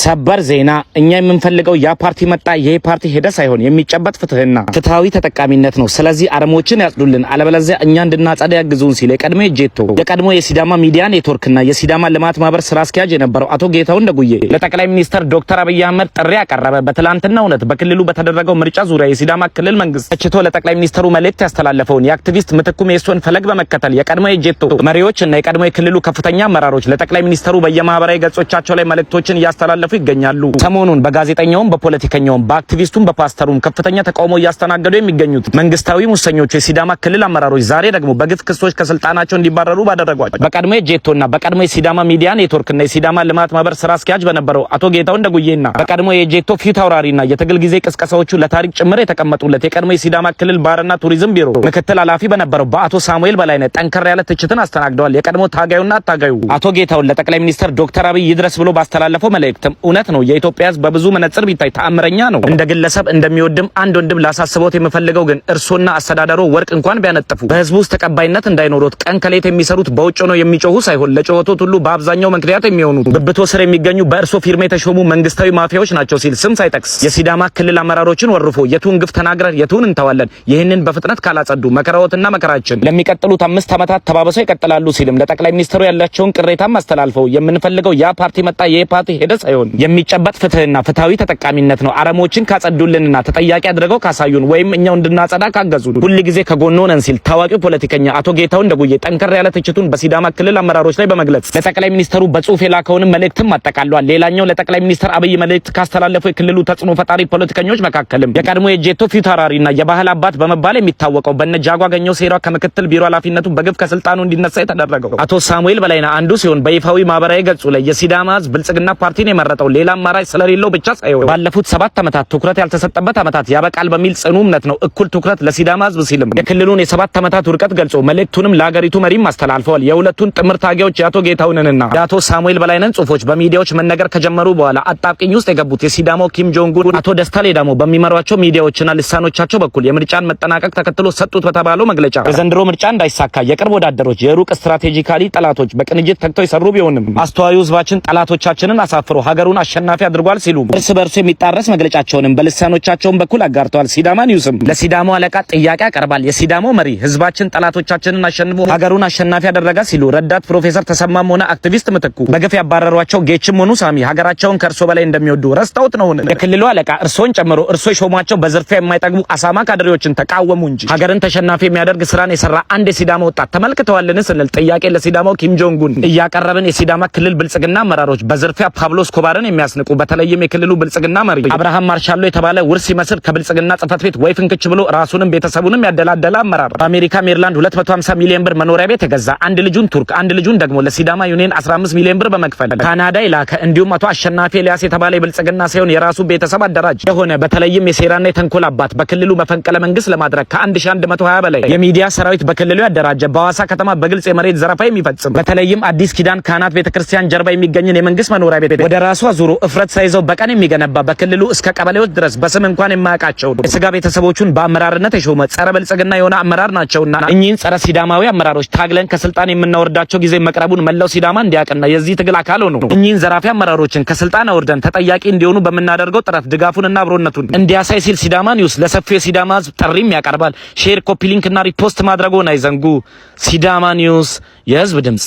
ሰበር ዜና እኛ የምንፈልገው ያ ፓርቲ መጣ ይሄ ፓርቲ ሄደ ሳይሆን የሚጨበጥ ፍትህና ፍትሃዊ ተጠቃሚነት ነው። ስለዚህ አረሞችን ያጽዱልን አለበለዚያ እኛ እንድናጸዳ ያግዙን ሲል የቀድሞ ጄቶ የቀድሞ የሲዳማ ሚዲያ ኔትወርክና የሲዳማ ልማት ማህበር ስራ አስኪያጅ የነበረው አቶ ጌታሁን ደጉዬ ለጠቅላይ ሚኒስትር ዶክተር አብይ አህመድ ጥሪ ያቀረበ በትላንትናው ዕለት በክልሉ በተደረገው ምርጫ ዙሪያ የሲዳማ ክልል መንግስት ተችቶ ለጠቅላይ ሚኒስትሩ መልእክት ያስተላለፈውን የአክቲቪስት ምትኩ ሜሶን ፈለግ በመከተል የቀድሞ የጄቶ መሪዎችና የቀድሞ የክልሉ ከፍተኛ አመራሮች ለጠቅላይ ሚኒስትሩ በየማህበራዊ ገጾቻቸው ላይ መልእክቶችን ያስተላለፉ ይገኛሉ። ሰሞኑን በጋዜጠኛውም በፖለቲከኛውም በአክቲቪስቱም በፓስተሩም ከፍተኛ ተቃውሞ ያስተናገዱ የሚገኙት መንግስታዊ ሙሰኞቹ የሲዳማ ክልል አመራሮች ዛሬ ደግሞ በግፍ ክሶች ከስልጣናቸው እንዲባረሩ ባደረጓቸው በቀድሞ የጄቶና በቀድሞ የሲዳማ ሚዲያ ኔትወርክና የሲዳማ ልማት ማህበር ስራ አስኪያጅ በነበረው አቶ ጌታሁን ደጉዬና በቀድሞ የጄቶ ፊት አውራሪና የትግል ጊዜ ቅስቀሳዎቹ ለታሪክ ጭምር የተቀመጡለት የቀድሞ የሲዳማ ክልል ባርና ቱሪዝም ቢሮ ምክትል ኃላፊ በነበረው በአቶ ሳሙኤል በላይነህ ጠንከር ያለ ትችትን አስተናግደዋል። የቀድሞ ታጋዩና አታጋዩ አቶ ጌታሁን ለጠቅላይ ሚኒስትር ዶክተር አብይ ይድረስ ብሎ ባስተላለፈው መልእክትም እውነት ነው የኢትዮጵያ ሕዝብ በብዙ መነጽር ቢታይ ተአምረኛ ነው። እንደ ግለሰብ እንደሚወድም አንድ ወንድም ላሳስቦት የምፈልገው ግን እርሶና አስተዳደሩ ወርቅ እንኳን ቢያነጥፉ በህዝቡ ውስጥ ተቀባይነት እንዳይኖሩት ቀን ከሌት የሚሰሩት በውጭ ነው የሚጮሁ ሳይሆን ለጮኸቶት ሁሉ በአብዛኛው ምክንያት የሚሆኑት ብብቶ ስር የሚገኙ በእርሶ ፊርማ የተሾሙ መንግስታዊ ማፊያዎች ናቸው ሲል ስም ሳይጠቅስ የሲዳማ ክልል አመራሮችን ወርፎ የቱን ግፍ ተናግረን የቱን እንተዋለን፣ ይህንን በፍጥነት ካላጸዱ መከራዎትና መከራችን ለሚቀጥሉት 5 ዓመታት ተባብሰው ይቀጥላሉ ሲልም ለጠቅላይ ሚኒስትሩ ያላቸውን ቅሬታም አስተላልፈው የምንፈልገው ያ ፓርቲ መጣ ይሄ ፓርቲ ሄደ ሳይሆን የሚጨበጥ ፍትህና ፍትሃዊ ተጠቃሚነት ነው። አረሞችን ካጸዱልንና ተጠያቂ አድርገው ካሳዩን ወይም እኛው እንድናጸዳ ካገዙ ሁሉ ጊዜ ከጎኖ ነን ሲል ታዋቂው ፖለቲከኛ አቶ ጌታሁን ደጉዬ ጠንከር ያለ ትችቱን በሲዳማ ክልል አመራሮች ላይ በመግለጽ ለጠቅላይ ሚኒስትሩ በጽሁፍ የላከውን መልእክትም አጠቃሏል። ሌላኛው ለጠቅላይ ሚኒስትር አብይ መልእክት ካስተላለፉ የክልሉ ተጽዕኖ ፈጣሪ ፖለቲከኞች መካከልም የቀድሞ የጄቶ ፊት አውራሪና የባህል አባት በመባል የሚታወቀው በነጃጓ ገኘው ሴራ ከምክትል ቢሮ ኃላፊነቱ በግፍ ከስልጣኑ እንዲነሳ የተደረገው አቶ ሳሙኤል በላይነህ አንዱ ሲሆን በይፋዊ ማህበራዊ ገጹ ላይ የሲዳማ ህዝብ ብልጽግና ፓርቲን የመረጠው ሌላ አማራጭ ስለሌለው ብቻ ሳይሆን ባለፉት 7 ዓመታት ትኩረት ያልተሰጠበት ዓመታት ያበቃል በሚል ጽኑ እምነት ነው እኩል ትኩረት ለሲዳማ ህዝብ ሲልም የክልሉን የ7 ዓመታት ውርቀት ገልጾ መልእክቱንም ለሀገሪቱ መሪም አስተላልፈዋል። የሁለቱን ጥምር ታጋዮች የአቶ ጌታሁንንና የአቶ ሳሙኤል በላይነህን ጽሁፎች በሚዲያዎች መነገር ከጀመሩ በኋላ አጣብቂኝ ውስጥ የገቡት የሲዳማው ኪም ጆንግ ኡን አቶ ደስታ ሌዳሞ በሚመሯቸው ሚዲያዎችና ልሳኖቻቸው በኩል የምርጫን መጠናቀቅ ተከትሎ ሰጡት በተባለው መግለጫ የዘንድሮ ምርጫ እንዳይሳካ የቅርብ ወዳደሮች የሩቅ ስትራቴጂካሊ ጠላቶች በቅንጅት ተግተው ይሰሩ ቢሆንም አስተዋዩ ህዝባችን ጠላቶቻችንን አሳፍሮ ሀገሩን አሸናፊ አድርጓል ሲሉ እርስ በርሱ የሚጣረስ መግለጫቸውንም በልሳኖቻቸውን በኩል አጋርተዋል። ሲዳማ ኒውስም ለሲዳማው አለቃ ጥያቄ ያቀርባል። የሲዳማው መሪ ህዝባችን ጠላቶቻችንን አሸንፎ ሀገሩን አሸናፊ ያደረጋ ሲሉ ረዳት ፕሮፌሰር ተሰማም ሆነ አክቲቪስት ምትኩ በግፍ ያባረሯቸው ጌችም ሆኑ ሳሚ ሀገራቸውን ከእርሶ በላይ እንደሚወዱ ረስተውት ነው። የክልሉ አለቃ እርሶን ጨምሮ እርሶ የሾሟቸው በዝርፊያ የማይጠግቡ አሳማ ካድሬዎችን ተቃወሙ እንጂ ሀገርን ተሸናፊ የሚያደርግ ስራን የሰራ አንድ የሲዳማ ወጣት ተመልክተዋልን ስንል ጥያቄ ለሲዳማው ኪም ጆንግ ኡን እያቀረብን የሲዳማ ክልል ብልጽግና አመራሮች በዝርፊያ ፓብሎ ስኮባርን የሚያስንቁ በተለይም የክልሉ ብልጽግና መሪ አብርሃም ማርሻሎ የተባለ ውርስ ይመስል ከብልጽግና ጽፈት ቤት ወይ ፍንክች ብሎ ራሱንም ቤተሰቡንም ያደላደለ አመራር በአሜሪካ ሜሪላንድ 250 ሚሊዮን ብር መኖሪያ ቤት የገዛ አንድ ልጁን ቱርክ አንድ ልጁን ደግሞ ለሲዳማ ዩኒየን 15 ሚሊዮን ብር በመክፈል ካናዳ ይላከ እንዲሁም አቶ አሸናፊ ኤልያስ የተባለ የብልጽግና ሳይሆን የራሱ ቤተሰብ አደራጅ የሆነ በተለይም የሴራና የተንኮል አባት በክልሉ መፈንቅለ መንግስት ለማድረግ ከ1120 በላይ የሚዲያ ሰራዊት በክልሉ ያደራጀ በሐዋሳ ከተማ በግልጽ የመሬት ዘረፋ የሚፈጽም በተለይም አዲስ ኪዳን ካህናት ቤተክርስቲያን ጀርባ የሚገኝን የመንግስት መኖሪያ ቤት ወደ ራሱ አዙሮ እፍረት ሳይዘው በቀን የሚገነባ በክልሉ እስከ ቀበሌዎች ድረስ በስም እንኳን የማያውቃቸው የስጋ ቤተሰቦቹን በአመራርነት የሾመ ጸረ ብልጽግና የሆነ አመራር ናቸውና እኚህን ጸረ ሲዳማዊ አመራሮች ታግለን ከስልጣን የምናወርዳቸው ጊዜ መቅረቡን መላው ሲዳማ እንዲያውቅና የዚህ ትግል አካል ሆኖ እኚህን ዘራፊ አመራሮችን ከስልጣን አውርደን ተጠያቂ እንዲሆኑ በምናደርገው ጥረት ድጋፉንና አብሮነቱን እንዲያሳይ ሲል ሲዳማ ኒውስ ለሰፊው የሲዳማ ህዝብ ጥሪም ያቀርባል። ሼር፣ ኮፒ ሊንክ እና ሪፖስት ማድረጉን አይዘንጉ። ሲዳማ ኒውስ የህዝብ ድምጽ